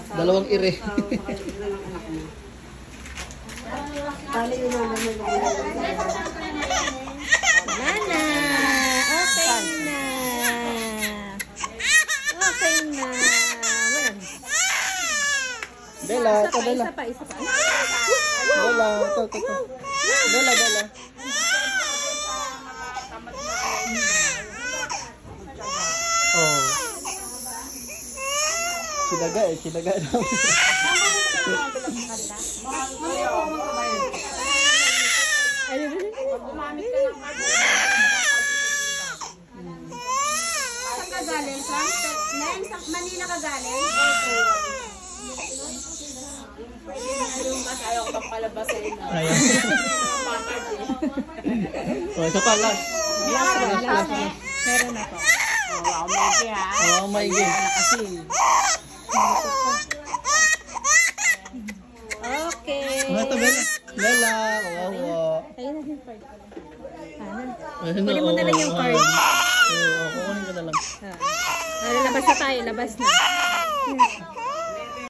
Dalawang ire. Wala na. Okay na. Okay na. Wala. Bella, ito Bella. Isa pa. Bella, ito. Bella. Oh. Sinaga namin. Gumamit ka ng card. Saan ka galing? Sa Manila ka galing? Pwede na yung mas ayaw ko pang palabasin na. Ayan. Oh, isa pa, last. Meron na to. Oh, my God. Okay. Oh, ito, Bella. Bella. Wow. Ayun na yung card. Kunin mo na lang yung card. Oo, kukunin ko na lang. Labas na tayo. Labas na.